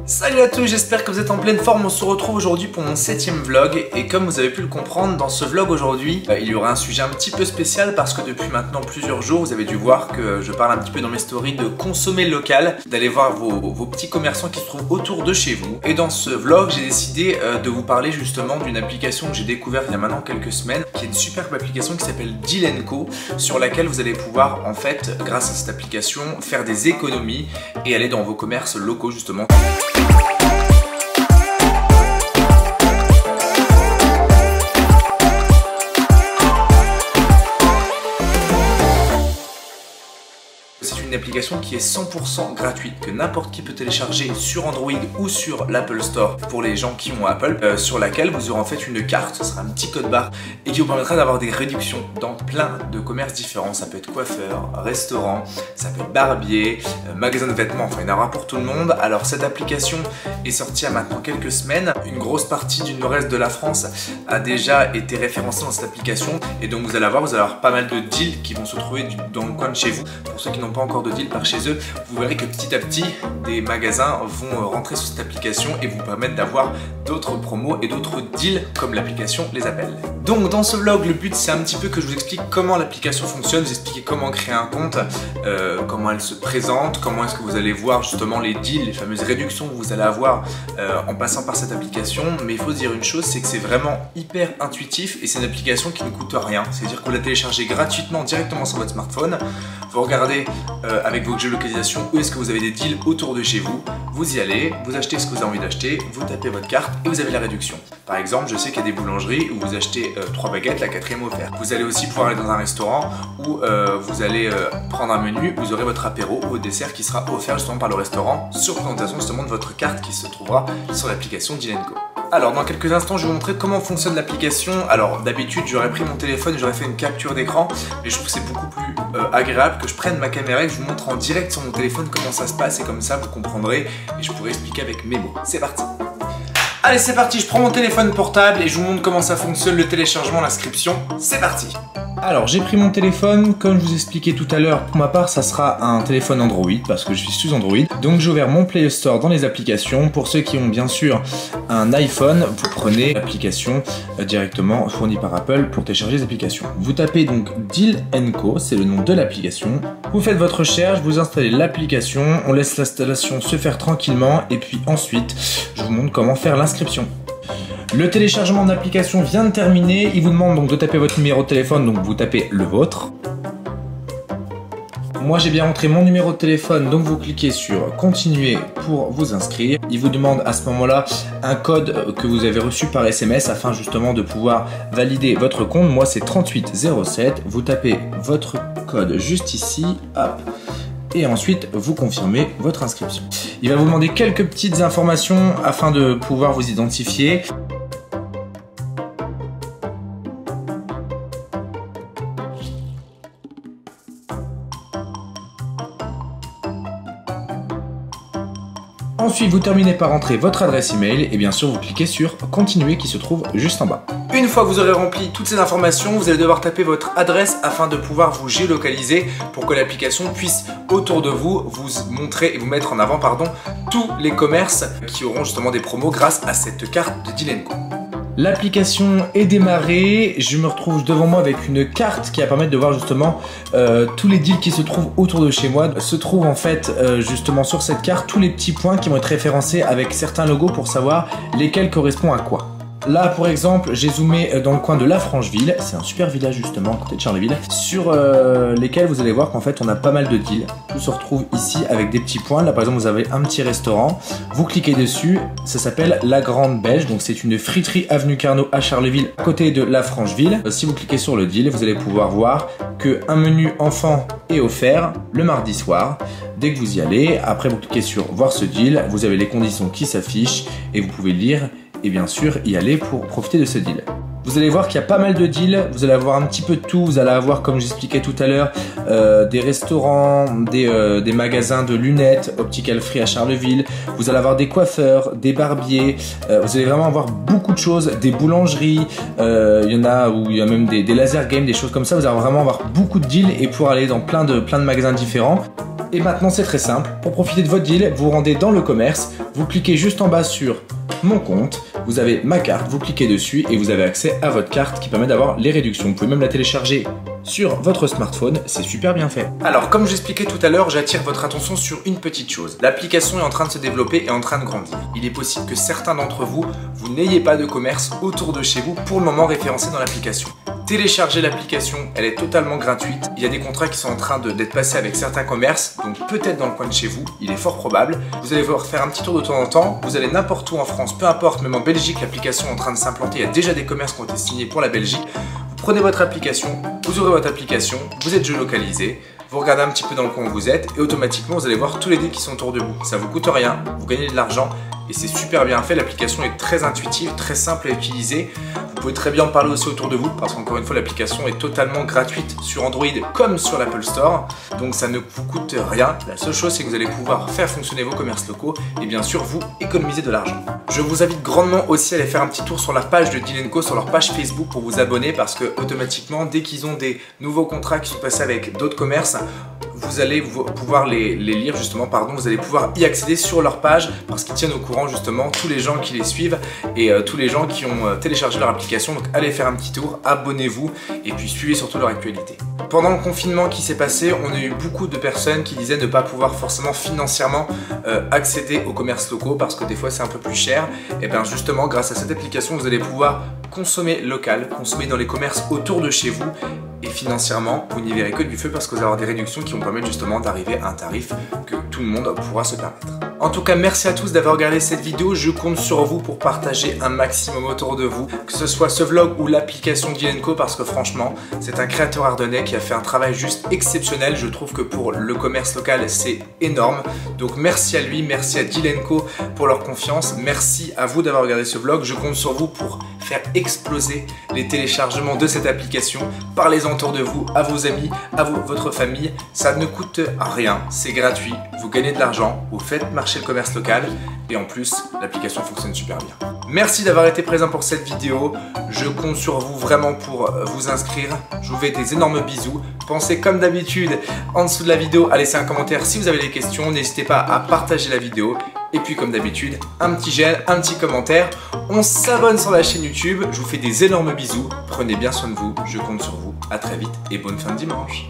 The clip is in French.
Salut à tous, j'espère que vous êtes en pleine forme. On se retrouve aujourd'hui pour mon 7e vlog. Et comme vous avez pu le comprendre, dans ce vlog aujourd'hui, il y aura un sujet un petit peu spécial parce que depuis maintenant plusieurs jours, vous avez dû voir que je parle un petit peu dans mes stories de consommer local, d'aller voir vos petits commerçants qui se trouvent autour de chez vous. Et dans ce vlog, j'ai décidé de vous parler justement d'une application que j'ai découverte il y a maintenant quelques semaines, qui est une superbe application qui s'appelle Deal & Co, sur laquelle vous allez pouvoir en fait, grâce à cette application, faire des économies et aller dans vos commerces locaux justement. C'est une application qui est 100% gratuite, que n'importe qui peut télécharger sur Android ou sur l'Apple Store pour les gens qui ont Apple, sur laquelle vous aurez en fait une carte, ce sera un petit code barre et qui vous permettra d'avoir des réductions dans plein de commerces différents. Ça peut être coiffeur, restaurant, ça peut être barbier, magasin de vêtements, enfin il y en aura pour tout le monde. Alors cette application est sortie il y a maintenant quelques semaines. Une grosse partie du nord-est de la France a déjà été référencée dans cette application et donc vous allez avoir pas mal de deals qui vont se trouver dans le coin de chez vous. Pour ceux qui n'ont pas encore de deal par chez eux, vous verrez que petit à petit des magasins vont rentrer sur cette application et vous permettre d'avoir d'autres promos et d'autres deals comme l'application les appelle. Donc dans ce vlog, le but c'est un petit peu que je vous explique comment l'application fonctionne, vous expliquer comment créer un compte, comment elle se présente, comment est-ce que vous allez voir justement les deals, les fameuses réductions que vous allez avoir en passant par cette application. Mais il faut se dire une chose, c'est que c'est vraiment hyper intuitif et c'est une application qui ne coûte rien, c'est-à-dire que vous la téléchargez gratuitement directement sur votre smartphone, vous regardez avec votre géolocalisation où est-ce que vous avez des deals autour de chez vous, vous y allez, vous achetez ce que vous avez envie d'acheter, vous tapez votre carte et vous avez la réduction. Par exemple, je sais qu'il y a des boulangeries où vous achetez 3 baguettes, la 4e offerte. Vous allez aussi pouvoir aller dans un restaurant où vous allez prendre un menu, vous aurez votre apéro ou dessert qui sera offert justement par le restaurant sur présentation justement de votre carte qui se trouvera sur l'application Deal & Co. Alors dans quelques instants je vais vous montrer comment fonctionne l'application. Alors d'habitude j'aurais pris mon téléphone et j'aurais fait une capture d'écran, mais je trouve que c'est beaucoup plus agréable que je prenne ma caméra et que je vous montre en direct sur mon téléphone comment ça se passe et comme ça vous comprendrez et je pourrai expliquer avec mes mots. C'est parti. Allez c'est parti, je prends mon téléphone portable et je vous montre comment ça fonctionne, le téléchargement, l'inscription. C'est parti. Alors j'ai pris mon téléphone, comme je vous expliquais tout à l'heure, pour ma part ça sera un téléphone Android parce que je suis sous Android. Donc j'ai ouvert mon Play Store dans les applications. Pour ceux qui ont bien sûr un iPhone, vous prenez l'application directement fournie par Apple pour télécharger les applications. Vous tapez donc Deal & Co, c'est le nom de l'application. Vous faites votre recherche, vous installez l'application, on laisse l'installation se faire tranquillement et puis ensuite je vous montre comment faire l'inscription. Le téléchargement de l'application vient de terminer, il vous demande donc de taper votre numéro de téléphone, donc vous tapez le vôtre. Moi j'ai bien entré mon numéro de téléphone, donc vous cliquez sur continuer pour vous inscrire. Il vous demande à ce moment-là un code que vous avez reçu par SMS afin justement de pouvoir valider votre compte. Moi c'est 3807, vous tapez votre code juste ici, hop. Et ensuite vous confirmez votre inscription. Il va vous demander quelques petites informations afin de pouvoir vous identifier. Ensuite, vous terminez par entrer votre adresse email et bien sûr, vous cliquez sur continuer qui se trouve juste en bas. Une fois que vous aurez rempli toutes ces informations, vous allez devoir taper votre adresse afin de pouvoir vous géolocaliser pour que l'application puisse autour de vous montrer et vous mettre en avant tous les commerces qui auront justement des promos grâce à cette carte de Deal & Co. L'application est démarrée, je me retrouve devant moi avec une carte qui va permettre de voir justement tous les deals qui se trouvent autour de chez moi. Se trouvent en fait justement sur cette carte tous les petits points qui vont être référencés avec certains logos pour savoir lesquels correspondent à quoi. Là, pour exemple, j'ai zoomé dans le coin de La Francheville, c'est un super village justement à côté de Charleville, sur lesquels vous allez voir qu'en fait on a pas mal de deals. Tout se retrouve ici avec des petits points. Là par exemple vous avez un petit restaurant, vous cliquez dessus, ça s'appelle La Grande Belge, donc c'est une friterie avenue Carnot à Charleville, à côté de La Francheville. Si vous cliquez sur le deal, vous allez pouvoir voir qu'un menu enfant est offert le mardi soir. Dès que vous y allez, après vous cliquez sur voir ce deal, vous avez les conditions qui s'affichent et vous pouvez lire et bien sûr y aller pour profiter de ce deal. Vous allez voir qu'il y a pas mal de deals, vous allez avoir un petit peu de tout, vous allez avoir, comme j'expliquais tout à l'heure, des restaurants, des magasins de lunettes, Optical Free à Charleville, vous allez avoir des coiffeurs, des barbiers, vous allez vraiment avoir beaucoup de choses, des boulangeries, il y en a où il y a même des laser games, des choses comme ça, vous allez vraiment avoir beaucoup de deals et pouvoir aller dans plein de magasins différents. Et maintenant c'est très simple, pour profiter de votre deal, vous rendez dans le commerce, vous cliquez juste en bas sur mon compte, vous avez ma carte, vous cliquez dessus et vous avez accès à votre carte qui permet d'avoir les réductions. Vous pouvez même la télécharger sur votre smartphone, c'est super bien fait. Alors comme j'expliquais tout à l'heure, j'attire votre attention sur une petite chose. L'application est en train de se développer et en train de grandir. Il est possible que certains d'entre vous, vous n'ayez pas de commerce autour de chez vous pour le moment référencé dans l'application. Téléchargez l'application, elle est totalement gratuite. Il y a des contrats qui sont en train d'être passés avec certains commerces, donc peut-être dans le coin de chez vous, il est fort probable. Vous allez voir faire un petit tour de temps en temps, vous allez n'importe où en France, peu importe, même en Belgique, l'application est en train de s'implanter, il y a déjà des commerces qui ont été signés pour la Belgique. Vous prenez votre application, vous ouvrez votre application, vous êtes géolocalisé, vous regardez un petit peu dans le coin où vous êtes et automatiquement vous allez voir tous les deals qui sont autour de vous. Ça vous coûte rien, vous gagnez de l'argent et c'est super bien fait. L'application est très intuitive, très simple à utiliser. Vous pouvez très bien en parler aussi autour de vous parce qu'encore une fois l'application est totalement gratuite sur Android comme sur l'Apple Store. Donc ça ne vous coûte rien. La seule chose c'est que vous allez pouvoir faire fonctionner vos commerces locaux et bien sûr vous économiser de l'argent. Je vous invite grandement aussi à aller faire un petit tour sur la page de Deal & Co, sur leur page Facebook pour vous abonner parce que automatiquement dès qu'ils ont des nouveaux contrats qui sont passés avec d'autres commerces, vous allez pouvoir les lire justement, vous allez pouvoir y accéder sur leur page parce qu'ils tiennent au courant justement tous les gens qui les suivent et tous les gens qui ont téléchargé leur application. Donc allez faire un petit tour, abonnez-vous et puis suivez surtout leur actualité. Pendant le confinement qui s'est passé, on a eu beaucoup de personnes qui disaient ne pas pouvoir forcément financièrement accéder aux commerces locaux parce que des fois c'est un peu plus cher. Et bien justement grâce à cette application vous allez pouvoir consommer local, consommer dans les commerces autour de chez vous. Et financièrement, vous n'y verrez que du feu parce que vous allez avoir des réductions qui vont permettre justement d'arriver à un tarif que tout le monde pourra se permettre. En tout cas, merci à tous d'avoir regardé cette vidéo. Je compte sur vous pour partager un maximum autour de vous, que ce soit ce vlog ou l'application Deal & Co parce que franchement, c'est un créateur ardennais qui a fait un travail juste exceptionnel. Je trouve que pour le commerce local, c'est énorme. Donc merci à lui, merci à Deal & Co pour leur confiance. Merci à vous d'avoir regardé ce vlog. Je compte sur vous pour faire exploser les téléchargements de cette application. Parlez-en autour de vous, à vos amis, à votre famille. Ça ne coûte rien, c'est gratuit. Vous gagnez de l'argent, vous faites marcher le commerce local et en plus, l'application fonctionne super bien. Merci d'avoir été présent pour cette vidéo. Je compte sur vous vraiment pour vous inscrire. Je vous fais des énormes bisous. Pensez comme d'habitude en dessous de la vidéo à laisser un commentaire si vous avez des questions. N'hésitez pas à partager la vidéo. Et puis comme d'habitude, un petit j'aime, un petit commentaire. On s'abonne sur la chaîne YouTube. Je vous fais des énormes bisous. Prenez bien soin de vous. Je compte sur vous. À très vite et bonne fin de dimanche.